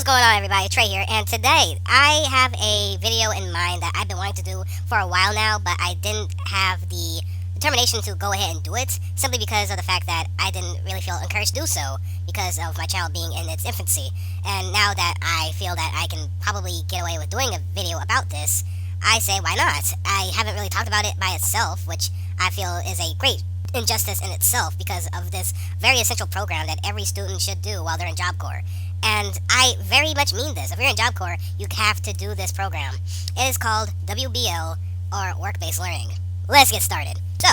going on, everybody? Trey here, and today I have a video in mind that I've been wanting to do for a while now, but I didn't have the determination to go ahead and do it, simply because of the fact that I didn't really feel encouraged to do so because of my channel being in its infancy. And now that I feel that I can probably get away with doing a video about this, I say why not? I haven't really talked about it by itself, which I feel is a great injustice in itself because of this very essential program that every student should do while they're in Job Corps. And I very much mean this. If you're in Job Corps, you have to do this program. It is called WBL, or Work-Based Learning. Let's get started. So,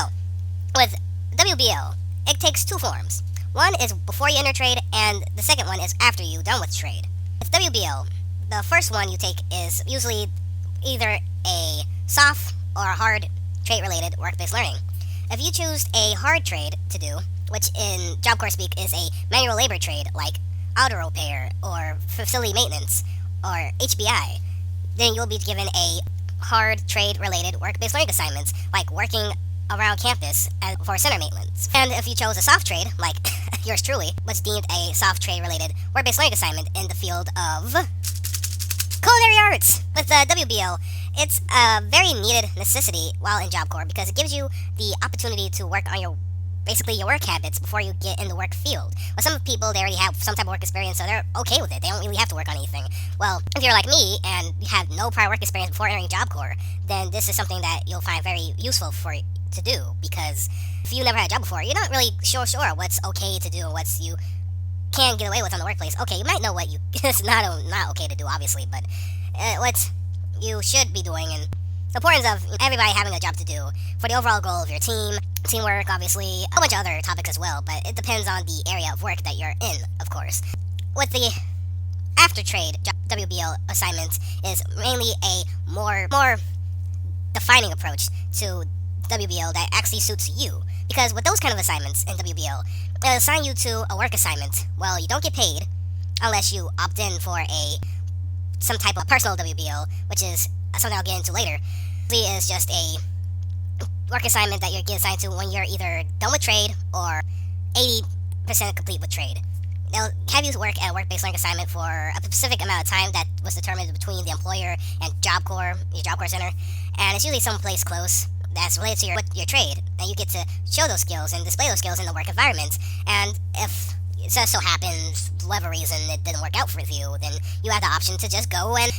with WBL, it takes two forms. One is before you enter trade, and the second one is after you're done with trade. With WBL, the first one you take is usually either a soft or a hard trade-related work-based learning. If you choose a hard trade to do, which in Job Corps speak is a manual labor trade like auto repair or facility maintenance or HBI, then you'll be given a hard trade-related work-based learning assignments like working around campus for center maintenance. And if you chose a soft trade, like yours truly, was deemed a soft trade-related work-based learning assignment in the field of culinary arts. With WBL, it's a very needed necessity while in Job Corps because it gives you the opportunity to work on your work habits before you get in the work field. Well, some people, they already have some type of work experience, so they're okay with it. They don't really have to work on anything. Well, if you're like me and you have no prior work experience before entering Job Corps, then this is something that you'll find very useful to do, because if you never had a job before, you're not really sure what's okay to do and what's you can get away with on the workplace. Okay, you might know what it's not okay to do, obviously, but what you should be doing, and the importance of everybody having a job to do for the overall goal of your teamwork, obviously, a bunch of other topics as well, but it depends on the area of work that you're in, of course. With the after trade WBL assignments is mainly a more defining approach to WBL that actually suits you, because with those kind of assignments in WBL, it'll assign you to a work assignment. Well, you don't get paid unless you opt in for some type of personal WBL, which is something I'll get into later. It is just a work assignment that you're getting assigned to when you're either done with trade or 80% complete with trade. They'll have you work at a work-based learning assignment for a specific amount of time that was determined between the employer and Job Corps, your Job Corps center, and it's usually someplace close that's related to your trade, and you get to show those skills and display those skills in the work environment. And if it just so happens, for whatever reason, it didn't work out for you, then you have the option to just go and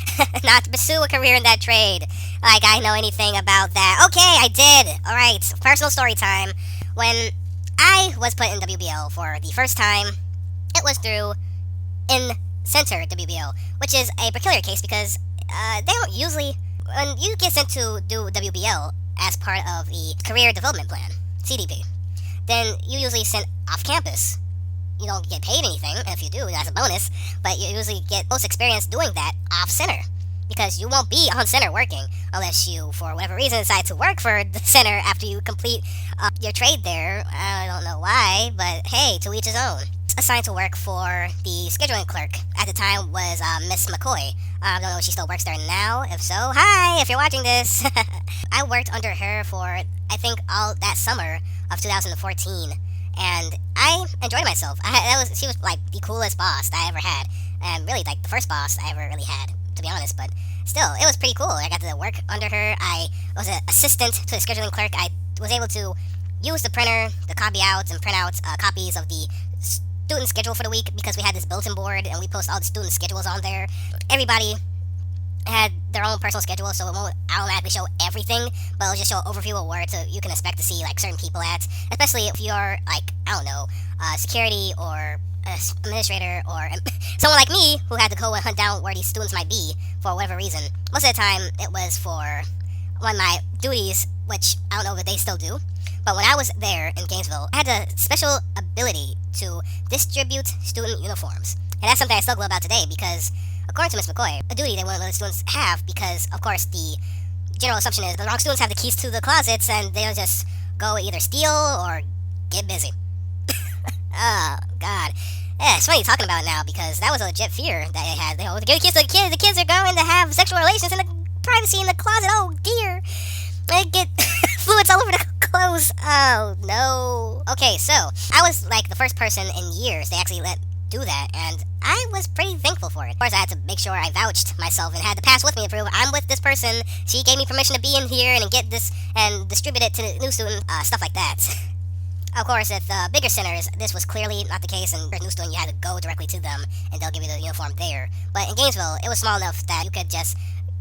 not pursue a career in that trade. Like I know anything about that. Okay, I did. Alright, personal story time. When I was put in WBL for the first time, it was through in-center WBL, which is a peculiar case because they don't usually, when you get sent to do WBL as part of the Career Development Plan, CDP, then you usually sent off campus. You don't get paid anything, and if you do, that's a bonus, but you usually get most experience doing that off-center, because you won't be on center working unless you, for whatever reason, decide to work for the center after you complete your trade there. I don't know why, but hey, to each his own. Assigned to work for the scheduling clerk at the time was Miss McCoy. I don't know if she still works there now. If so, hi, if you're watching this. I worked under her for, I think, all that summer of 2014. And I enjoyed myself. She was like the coolest boss that I ever had, and really like the first boss I ever really had, to be honest. But still, it was pretty cool. I got to work under her. I was an assistant to the scheduling clerk. I was able to use the printer, the copy outs and print out copies of the student schedule for the week, because we had this bulletin board and we post all the student schedules on there. Everybody had their own personal schedule, so it won't automatically show everything, but it'll just show an overview of where you can expect to see like certain people at, especially if you're like, I don't know, security or administrator or someone like me who had to go and hunt down where these students might be for whatever reason. Most of the time it was for one of my duties, which I don't know if they still do, but when I was there in Gainesville, I had a special ability to distribute student uniforms, and that's something I still glow about today, because according to Miss McCoy, a duty they won't let the students have, because, of course, the general assumption is the wrong students have the keys to the closets, and they'll just go either steal or get busy. Oh, God. Yeah, it's funny talking about it now, because that was a legit fear that they had. They give the keys to the kids are going to have sexual relations in the privacy in the closet. Oh, dear. They get fluids all over the clothes. Oh, no. Okay, so, I was, like, the first person in years they actually let do that, and I was pretty thankful for it. Of course, I had to make sure I vouched myself and had the pass with me to prove I'm with this person. She gave me permission to be in here and get this and distribute it to the new student, stuff like that. Of course, at the bigger centers, this was clearly not the case, and for a new student, you had to go directly to them, and they'll give you the uniform there. But in Gainesville, it was small enough that you could just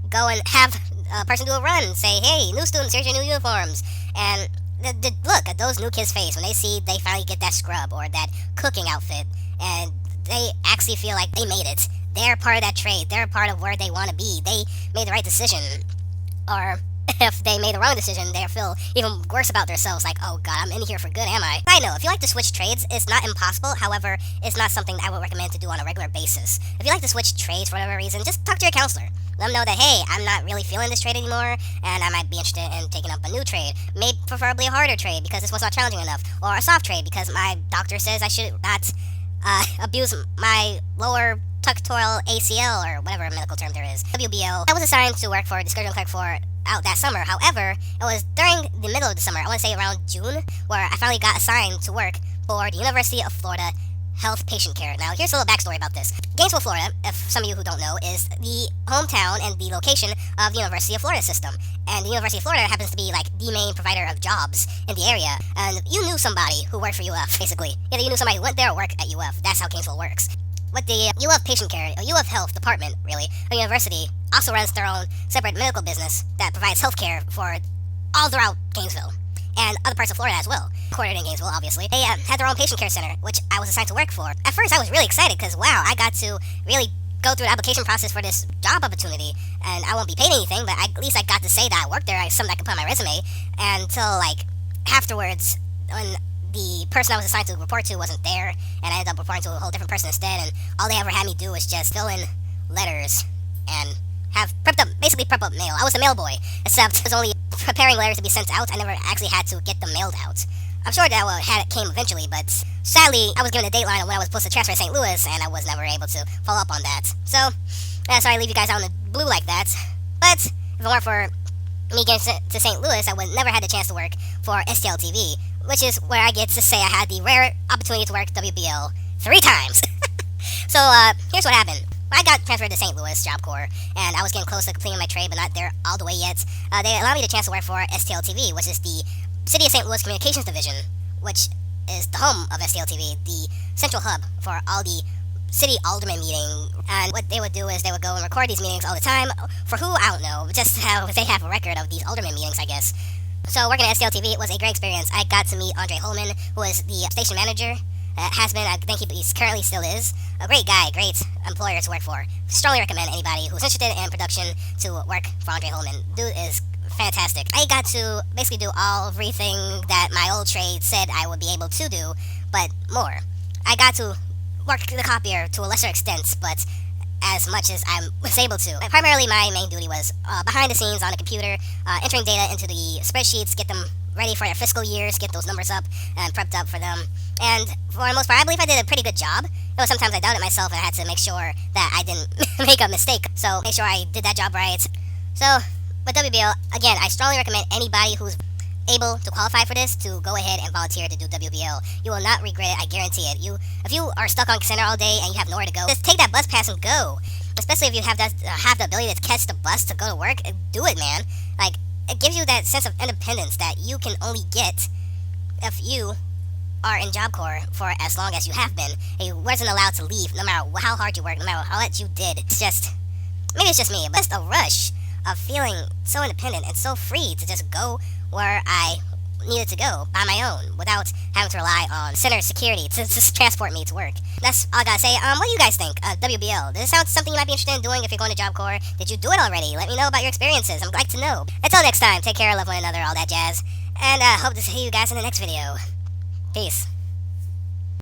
go and have a person do a run, say, hey, new students, here's your new uniforms, and the look at those new kids' face when they see they finally get that scrub or that cooking outfit, and they actually feel like they made it. They're part of that trade. They're part of where they want to be. They made the right decision. Or if they made the wrong decision, they feel even worse about themselves, like, oh god, I'm in here for good, am I? I know, if you like to switch trades, it's not impossible. However, it's not something I would recommend to do on a regular basis. If you like to switch trades for whatever reason, just talk to your counselor. Let them know that, hey, I'm not really feeling this trade anymore, and I might be interested in taking up a new trade. Maybe preferably a harder trade, because this one's not challenging enough. Or a soft trade, because my doctor says I should not abuse my lower tuctoral ACL, or whatever medical term there is. WBL. I was assigned to work for the scheduling clerk for out that summer. However, it was during the middle of the summer, I want to say around June, where I finally got assigned to work for the University of Florida Health Patient Care. Now, here's a little backstory about this. Gainesville, Florida, if some of you who don't know, is the hometown and the location of the University of Florida system. And the University of Florida happens to be like the main provider of jobs in the area. And you knew somebody who worked for UF, basically. Either you knew somebody who went there or worked at UF. That's how Gainesville works. With the UF Patient Care, UF Health Department, really, a university also runs their own separate medical business that provides health care for all throughout Gainesville and other parts of Florida as well. Quartered in Gainesville, obviously. They had their own patient care center, which I was assigned to work for. At first, I was really excited because, wow, I got to really go through the application process for this job opportunity, and I won't be paid anything, but at least I got to say that I worked there, something I could put on my resume, until, like, afterwards, when the person I was assigned to report to wasn't there, and I ended up reporting to a whole different person instead, and all they ever had me do was just fill in letters and basically prep up mail. I was a mail boy, except I was only preparing letters to be sent out. I never actually had to get them mailed out. I'm sure that it came eventually, but sadly, I was given a dateline on when I was supposed to transfer to St. Louis, and I was never able to follow up on that. So, sorry to leave you guys out in the blue like that, but if it weren't for me getting sent to St. Louis, I would never had the chance to work for STL TV, which is where I get to say I had the rare opportunity to work WBL 3 times. So, here's what happened. I got transferred to St. Louis Job Corps, and I was getting close to completing my trade, but not there all the way yet. They allowed me the chance to work for STL TV, which is the City of St. Louis Communications Division, which is the home of STL TV, the central hub for all the city alderman meeting. And what they would do is they would go and record these meetings all the time. For who? I don't know. Just how they have a record of these alderman meetings, I guess. So working at STL TV was a great experience. I got to meet Andre Holman, who was the station manager. Has been, I think he currently still is, a great guy, great employer to work for. Strongly recommend anybody who's interested in production to work for Andre Holman. Dude is fantastic. I got to basically do everything that my old trade said I would be able to do, but more. I got to work the copier to a lesser extent, but as much as I was able to. And primarily my main duty was behind the scenes on the computer, entering data into the spreadsheets, get them ready for their fiscal years, get those numbers up and prepped up for them. And for the most part, I believe I did a pretty good job. It was sometimes I doubted myself and I had to make sure that I didn't make a mistake. So make sure I did that job right. So with WBL, again, I strongly recommend anybody who's able to qualify for this to go ahead and volunteer to do WBL. You will not regret it, I guarantee it. If you are stuck on center all day and you have nowhere to go, just take that bus pass and go. Especially if you have the ability to catch the bus to go to work, do it, man. Like, it gives you that sense of independence that you can only get if you are in Job Corps for as long as you have been, and you wasn't allowed to leave no matter how hard you worked, no matter how much you did. It's just, maybe it's just me, but it's a rush of feeling so independent and so free to just go where I needed to go by my own without having to rely on center security to transport me to work. That's all I gotta say. What do you guys think of WBL? Does it sound something you might be interested in doing if you're going to Job Corps? Did you do it already? Let me know about your experiences. I'd like to know. Until next time, take care, love one another, all that jazz, and hope to see you guys in the next video. Peace.